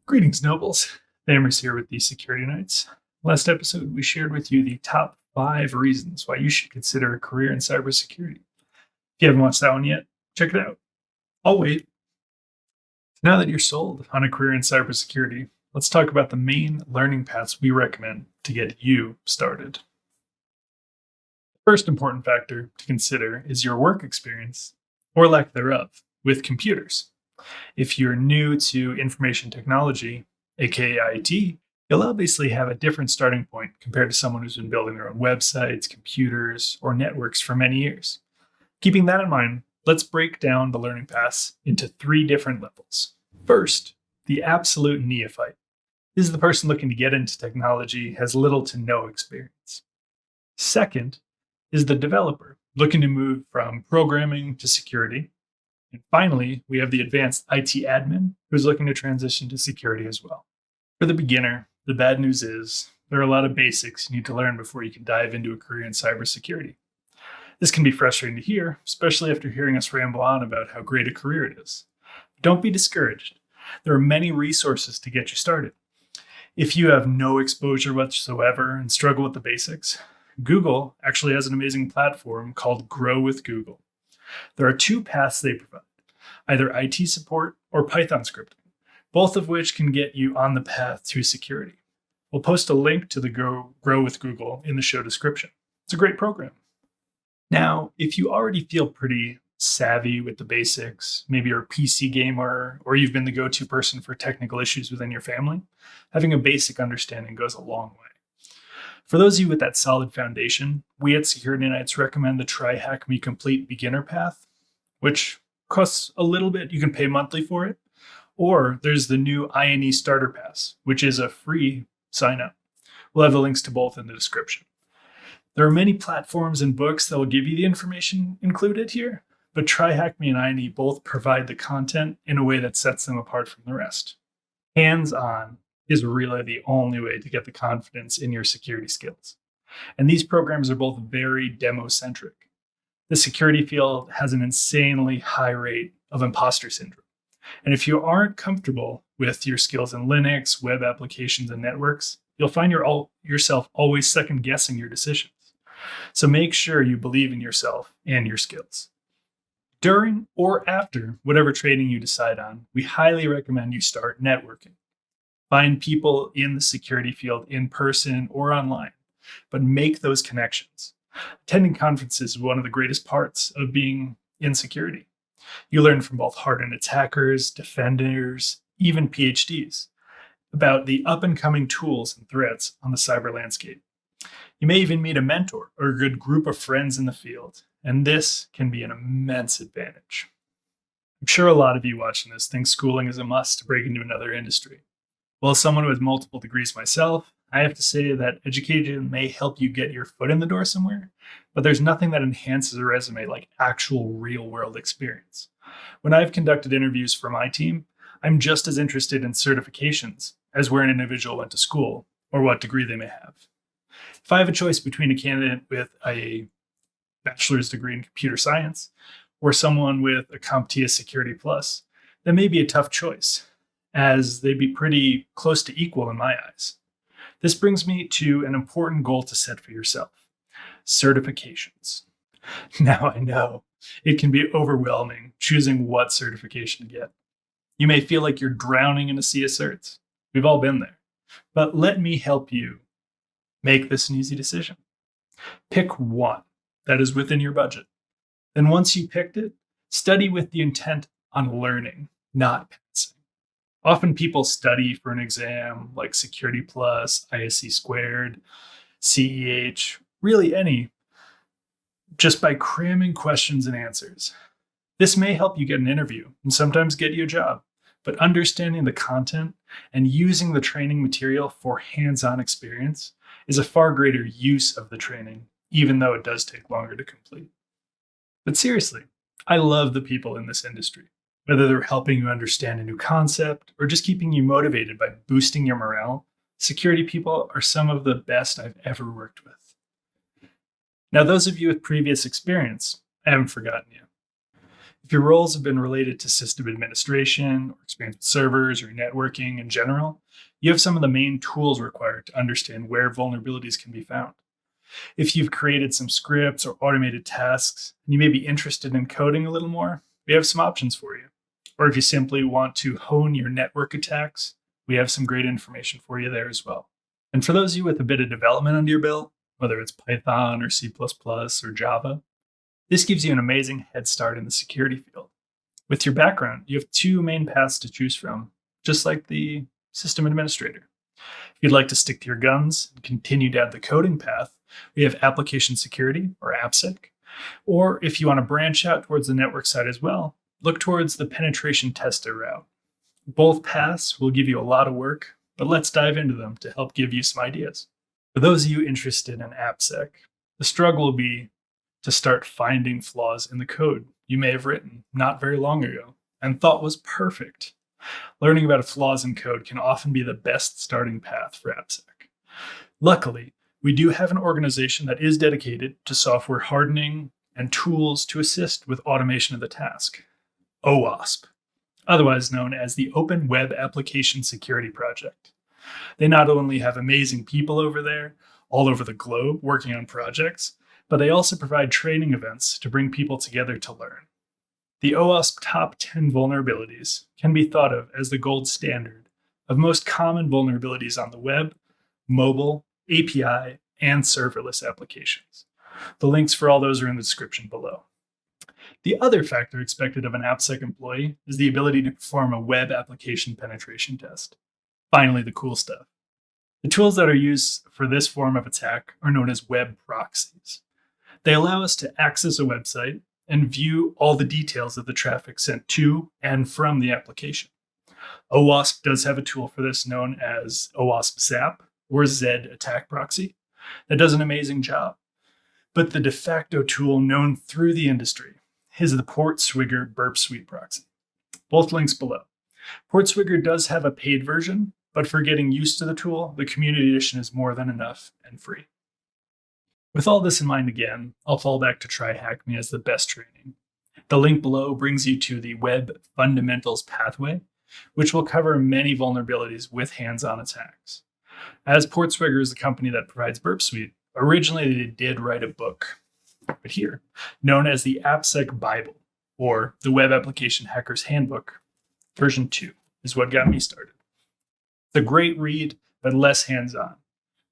Greetings, nobles. Thamers here with the Security Knights. Last episode, we shared with you the top 5 reasons why you should consider a career in cybersecurity. If you haven't watched that one yet, check it out. I'll wait. Now that you're sold on a career in cybersecurity, let's talk about the main learning paths we recommend to get you started. The first important factor to consider is your work experience, or lack thereof, with computers. If you're new to information technology, aka IT, you'll obviously have a different starting point compared to someone who's been building their own websites, computers, or networks for many years. Keeping that in mind, let's break down the learning paths into 3 different levels. First, the absolute neophyte. This is the person looking to get into technology, has little to no experience. Second is the developer, looking to move from programming to security. And finally, we have the advanced IT admin who's looking to transition to security as well. For the beginner, the bad news is there are a lot of basics you need to learn before you can dive into a career in cybersecurity. This can be frustrating to hear, especially after hearing us ramble on about how great a career it is. Don't be discouraged. There are many resources to get you started. If you have no exposure whatsoever and struggle with the basics, Google actually has an amazing platform called Grow with Google. There are 2 paths they provide, either IT support or Python scripting, both of which can get you on the path to security. We'll post a link to the Grow with Google in the show description. It's a great program. Now, if you already feel pretty savvy with the basics, maybe you're a PC gamer or you've been the go-to person for technical issues within your family, having a basic understanding goes a long way. For those of you with that solid foundation, we at Security Knights recommend the Try Hack Me Complete beginner path, which costs a little bit. You can pay monthly for it. Or there's the new INE Starter Pass, which is a free sign up. We'll have the links to both in the description. There are many platforms and books that will give you the information included here, but Try Hack Me and INE both provide the content in a way that sets them apart from the rest. Hands-on is really the only way to get the confidence in your security skills. And these programs are both very demo-centric. The security field has an insanely high rate of imposter syndrome. And if you aren't comfortable with your skills in Linux, web applications, and networks, you'll find yourself always second-guessing your decisions. So make sure you believe in yourself and your skills. During or after whatever training you decide on, we highly recommend you start networking. Find people in the security field in person or online, but make those connections. Attending conferences is one of the greatest parts of being in security. You learn from both hardened attackers, defenders, even PhDs about the up-and-coming tools and threats on the cyber landscape. You may even meet a mentor or a good group of friends in the field, and this can be an immense advantage. I'm sure a lot of you watching this think schooling is a must to break into another industry. Well, as someone with multiple degrees myself, I have to say that education may help you get your foot in the door somewhere, but there's nothing that enhances a resume like actual real-world experience. When I've conducted interviews for my team, I'm just as interested in certifications as where an individual went to school or what degree they may have. If I have a choice between a candidate with a bachelor's degree in computer science or someone with a CompTIA Security Plus, that may be a tough choice, as they'd be pretty close to equal in my eyes. This brings me to an important goal to set for yourself: certifications. Now I know it can be overwhelming choosing what certification to get. You may feel like you're drowning in a sea of certs. We've all been there. But let me help you make this an easy decision. Pick one that is within your budget. Then once you picked it, study with the intent on learning, not passing. Often people study for an exam like Security Plus, ISC Squared, CEH, really any, just by cramming questions and answers. This may help you get an interview and sometimes get you a job, but understanding the content and using the training material for hands-on experience is a far greater use of the training, even though it does take longer to complete. But seriously, I love the people in this industry. Whether they're helping you understand a new concept or just keeping you motivated by boosting your morale, security people are some of the best I've ever worked with. Now, those of you with previous experience, I haven't forgotten you. If your roles have been related to system administration or experience with servers or networking in general, you have some of the main tools required to understand where vulnerabilities can be found. If you've created some scripts or automated tasks, and you may be interested in coding a little more, we have some options for you. Or if you simply want to hone your network attacks, we have some great information for you there as well. And for those of you with a bit of development under your belt, whether it's Python or C++ or Java, this gives you an amazing head start in the security field. With your background, you have two main paths to choose from, just like the system administrator. If you'd like to stick to your guns and continue down the coding path, we have application security, or AppSec. Or if you want to branch out towards the network side as well, look towards the penetration tester route. Both paths will give you a lot of work, but let's dive into them to help give you some ideas. For those of you interested in AppSec, the struggle will be to start finding flaws in the code you may have written not very long ago and thought was perfect. Learning about flaws in code can often be the best starting path for AppSec. Luckily, we do have an organization that is dedicated to software hardening and tools to assist with automation of the task, OWASP, otherwise known as the Open Web Application Security Project. They not only have amazing people over there, all over the globe, working on projects, but they also provide training events to bring people together to learn. The OWASP Top 10 Vulnerabilities can be thought of as the gold standard of most common vulnerabilities on the web, mobile, API, and serverless applications. The links for all those are in the description below. The other factor expected of an AppSec employee is the ability to perform a web application penetration test. Finally, the cool stuff. The tools that are used for this form of attack are known as web proxies. They allow us to access a website and view all the details of the traffic sent to and from the application. OWASP does have a tool for this known as OWASP Zap or Z Attack Proxy that does an amazing job. But the de facto tool known through the industry is the Portswigger Burp Suite proxy. Both links below. Portswigger does have a paid version, but for getting used to the tool, the community edition is more than enough and free. With all this in mind again, I'll fall back to TryHackMe as the best training. The link below brings you to the Web Fundamentals pathway, which will cover many vulnerabilities with hands-on attacks. As Portswigger is the company that provides Burp Suite, originally they did write a book, but here, known as the AppSec Bible, or the Web Application Hacker's Handbook, version 2, is what got me started. It's a great read, but less hands-on.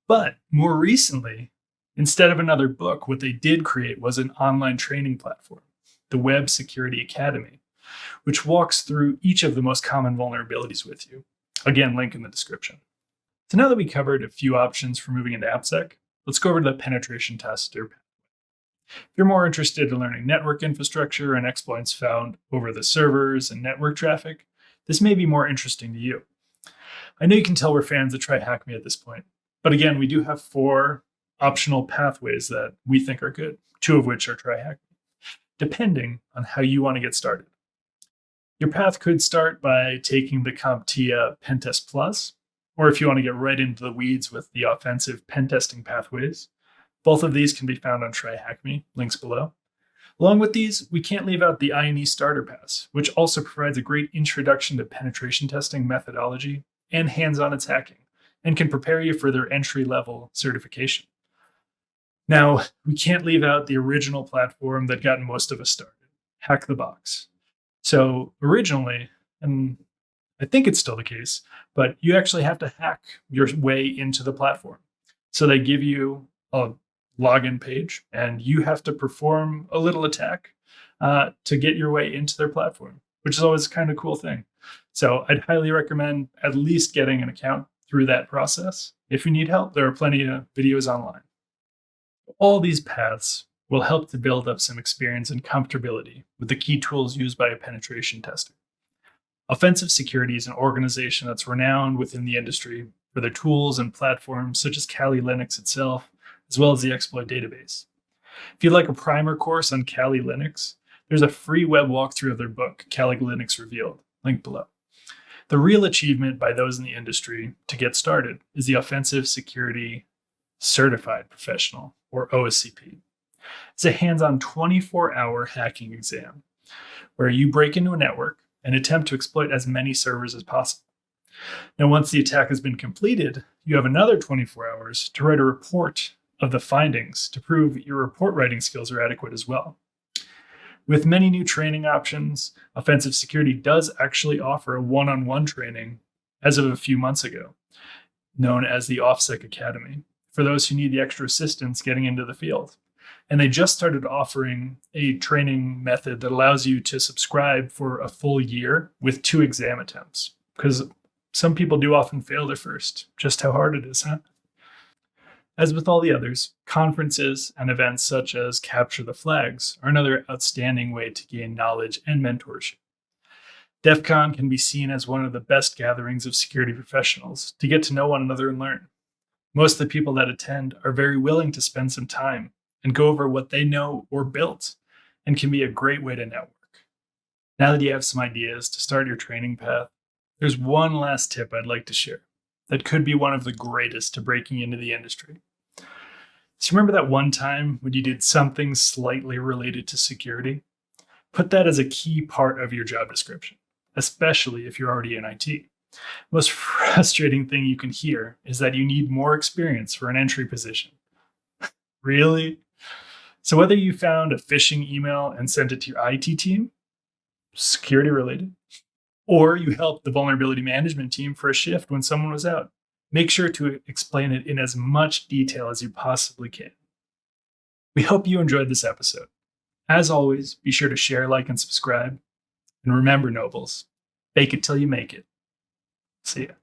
But more recently, instead of another book, what they did create was an online training platform, the Web Security Academy, which walks through each of the most common vulnerabilities with you. Again, link in the description. So now that we covered a few options for moving into AppSec, let's go over to the penetration tester. If you're more interested in learning network infrastructure and exploits found over the servers and network traffic, this may be more interesting to you. I know you can tell we're fans of TryHackMe at this point, but again, we do have 4 optional pathways that we think are good, 2 of which are TryHackMe, depending on how you want to get started. Your path could start by taking the CompTIA Pentest Plus, or if you want to get right into the weeds with the offensive pen testing pathways. Both of these can be found on TryHackMe, links below. Along with these, we can't leave out the INE Starter Pass, which also provides a great introduction to penetration testing methodology and hands-on attacking, and can prepare you for their entry-level certification. Now, we can't leave out the original platform that got most of us started, Hack the Box. So originally, and I think it's still the case, but you actually have to hack your way into the platform. So they give you a login page, and you have to perform a little attack to get your way into their platform, which is always kind of a cool thing. So I'd highly recommend at least getting an account through that process. If you need help, there are plenty of videos online. All these paths will help to build up some experience and comfortability with the key tools used by a penetration tester. Offensive Security is an organization that's renowned within the industry for their tools and platforms such as Kali Linux itself, as well as the exploit database. If you'd like a primer course on Kali Linux, there's a free web walkthrough of their book, Kali Linux Revealed, linked below. The real achievement by those in the industry to get started is the Offensive Security Certified Professional, or OSCP. It's a hands-on 24-hour hacking exam where you break into a network and attempt to exploit as many servers as possible. Now, once the attack has been completed, you have another 24 hours to write a report of the findings to prove your report writing skills are adequate as well. With many new training options, offensive security does actually offer a one-on-one training as of a few months ago, known as the OffSec Academy, for those who need the extra assistance getting into the field. And they just started offering a training method that allows you to subscribe for a full year with 2 exam attempts, because some people do often fail their first. Just how hard it is, huh? As with all the others, conferences and events such as Capture the Flags are another outstanding way to gain knowledge and mentorship. DEF CON can be seen as one of the best gatherings of security professionals to get to know one another and learn. Most of the people that attend are very willing to spend some time and go over what they know or built, and can be a great way to network. Now that you have some ideas to start your training path, there's one last tip I'd like to share that could be one of the greatest to breaking into the industry. So remember that one time when you did something slightly related to security? Put that as a key part of your job description, especially if you're already in IT. Most frustrating thing you can hear is that you need more experience for an entry position. Really? So whether you found a phishing email and sent it to your IT team, security related, or you helped the vulnerability management team for a shift when someone was out, make sure to explain it in as much detail as you possibly can. We hope you enjoyed this episode. As always, be sure to share, like, and subscribe. And remember, nobles, bake it till you make it. See ya.